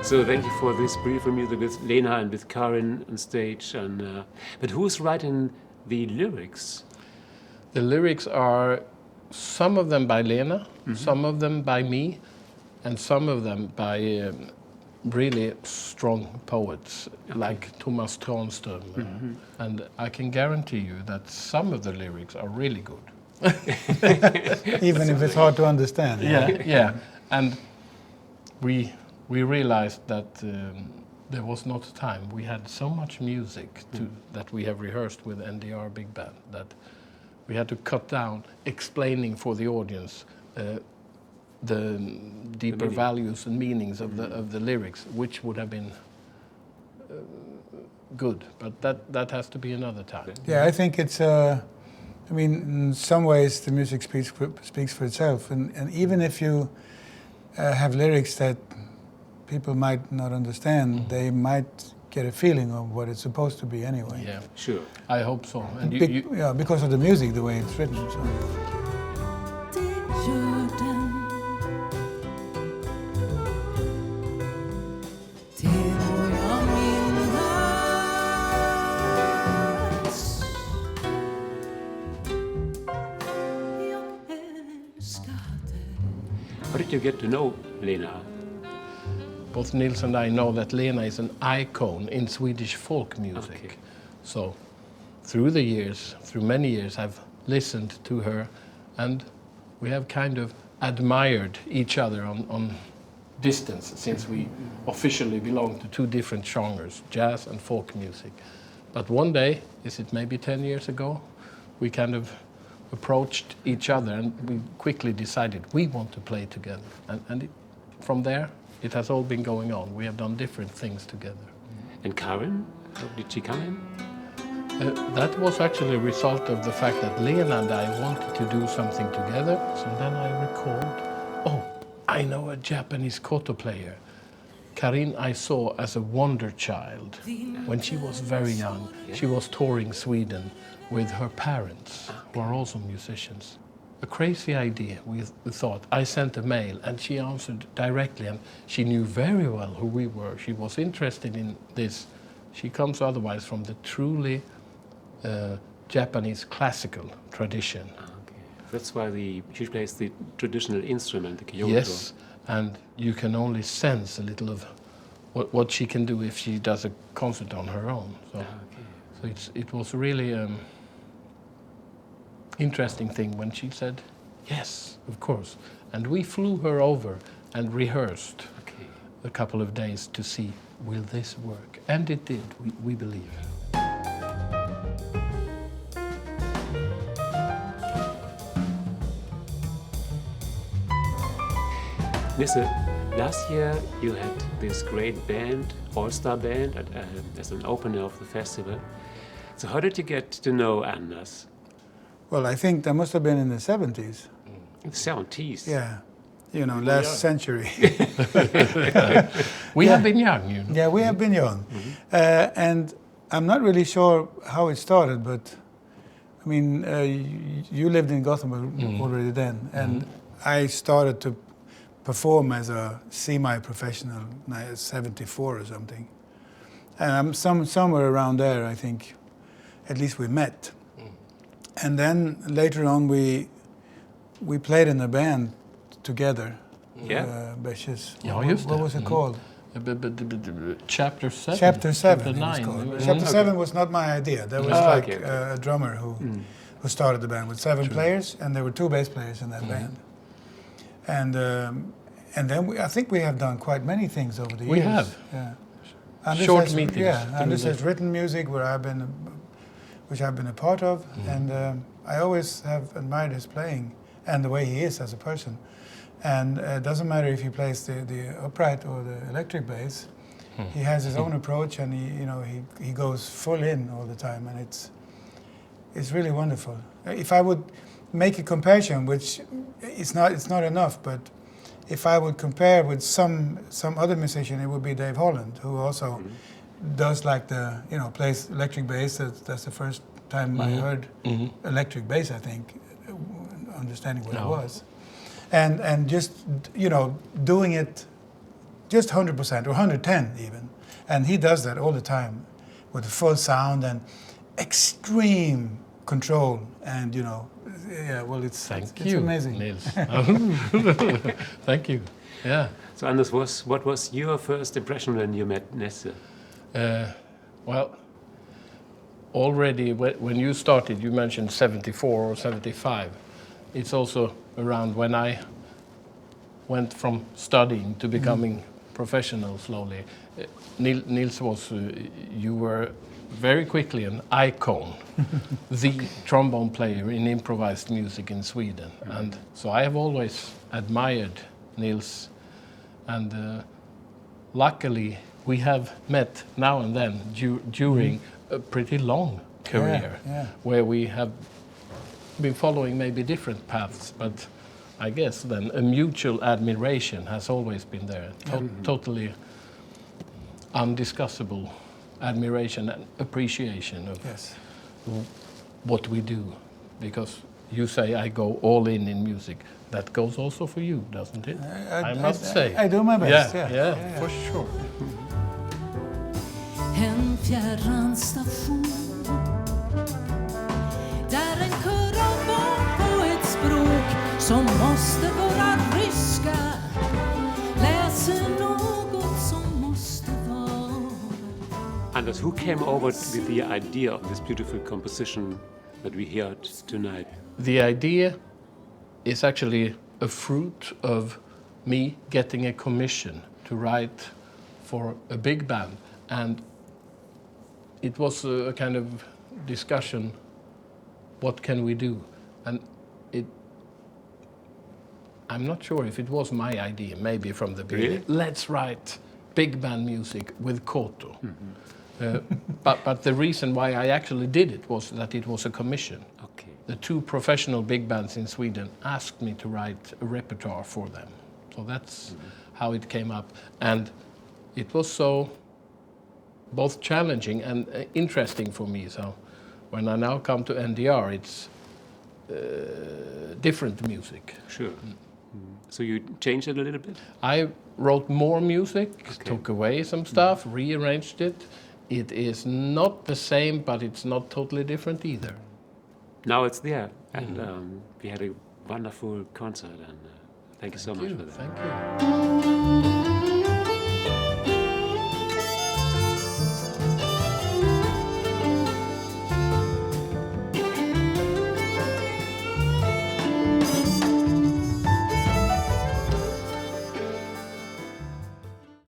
So thank you for this beautiful music with Lena and with Karin on stage. And but who's writing the lyrics? The lyrics are some of them by Lena, some of them by me, and some of them by really strong poets like Thomas Tranström. And I can guarantee you that some of the lyrics are really good. Even if it's hard to understand. Yeah. And we realized that there was not time. We had so much music that we have rehearsed with NDR Big Band that we had to cut down explaining for the audience the deeper values and meanings of the lyrics, which would have been good. But that has to be another time. Yeah, I think it's. I mean, in some ways, the music speaks for itself, and even if you have lyrics that people might not understand, they might get a feeling of what it's supposed to be anyway. Yeah, Sure. I hope so. And Yeah, because of the music, the way it's written. So. How did you get to know Lena? Both Nils and I know that Lena is an icon in Swedish folk music. Okay. So through the years, through many years, I've listened to her and we have kind of admired each other on distance since we officially belong to two different genres, jazz and folk music. But one day, is it maybe 10 years ago, we kind of approached each other and we quickly decided we want to play together. And from there, it has all been going on. We have done different things together. And Karin? How did she come in? That was actually a result of the fact that Lena and I wanted to do something together. So then I recalled, I know a Japanese koto player. Karin I saw as a wonder child. When she was very young, she was touring Sweden with her parents, who are also musicians. A crazy idea, we thought. I sent a mail and she answered directly, and she knew very well who we were. She was interested in this. She comes otherwise from the truly Japanese classical tradition. Okay. That's why she plays the traditional instrument, the kyoto. Yes, and you can only sense a little of what she can do if she does a concert on her own. So it was really interesting thing when she said, yes, of course. And we flew her over and rehearsed a couple of days to see, will this work? And it did, we believe. Nisse, last year you had this great band, all-star band, as an opener of the festival. So how did you get to know Anders? Well, I think that must have been in the 70s. In the 70s? Yeah, last century. We have been young, Yeah, we have been young. And I'm not really sure how it started, but I mean, you lived in Gothenburg already then, and I started to perform as a semi-professional at 74 or something. And somewhere around there, I think, at least we met. And then later on, we played in a band together. Yeah. What was it called? Chapter 7. Chapter 7. Chapter 9. It was called. Chapter 7 was not my idea. There was a drummer who started the band with 7 players, and there were 2 bass players in that band. And then I think we have done quite many things over the years. We have. Yeah. Short meetings. Yeah, Anders has written music which I've been a part of, and I always have admired his playing and the way he is as a person. And it doesn't matter if he plays the upright or the electric bass. He has his own approach, and he goes full in all the time, and it's really wonderful. If I would make a comparison, which it's not enough, but if I would compare with some other musician, it would be Dave Holland, who also does like plays electric bass. That's the first time I heard electric bass, I think, understanding what it was. And just, doing it just 100% or 110 even. And he does that all the time with full sound and extreme control. And, it's amazing. Nils. Thank you. Yeah. So Anders, what was your first impression when you met Nisse? Well, already when you started, you mentioned 74 or 75. It's also around when I went from studying to becoming professional slowly. Nils you were very quickly an icon, the trombone player in improvised music in Sweden. And so I have always admired Nils, and luckily we have met now and then during a pretty long career, where we have been following maybe different paths, but I guess then a mutual admiration has always been there. Totally undiscussable admiration and appreciation of what we do. Because you say I go all in music. That goes also for you, doesn't it? I must say. I do my best, yeah, for sure. En fjärran station där en kör av barn på ett språk som måste vara ryska läser något som måste vara. Anders, who came over with the idea of this beautiful composition that we heard tonight? The idea is actually a fruit of me getting a commission to write for a big band, and it was a kind of discussion, what can we do? And I'm not sure if it was my idea, maybe from the beginning. Really? Let's write big band music with koto. But the reason why I actually did it was that it was a commission. Okay. The two professional big bands in Sweden asked me to write a repertoire for them. So that's how it came up. And it was so both challenging and interesting for me. So when I now come to NDR, it's different music. Sure. So you changed it a little bit? I wrote more music, took away some stuff, rearranged it. It is not the same, but it's not totally different either. Now it's there, and we had a wonderful concert, and thank you so much for that. Thank you.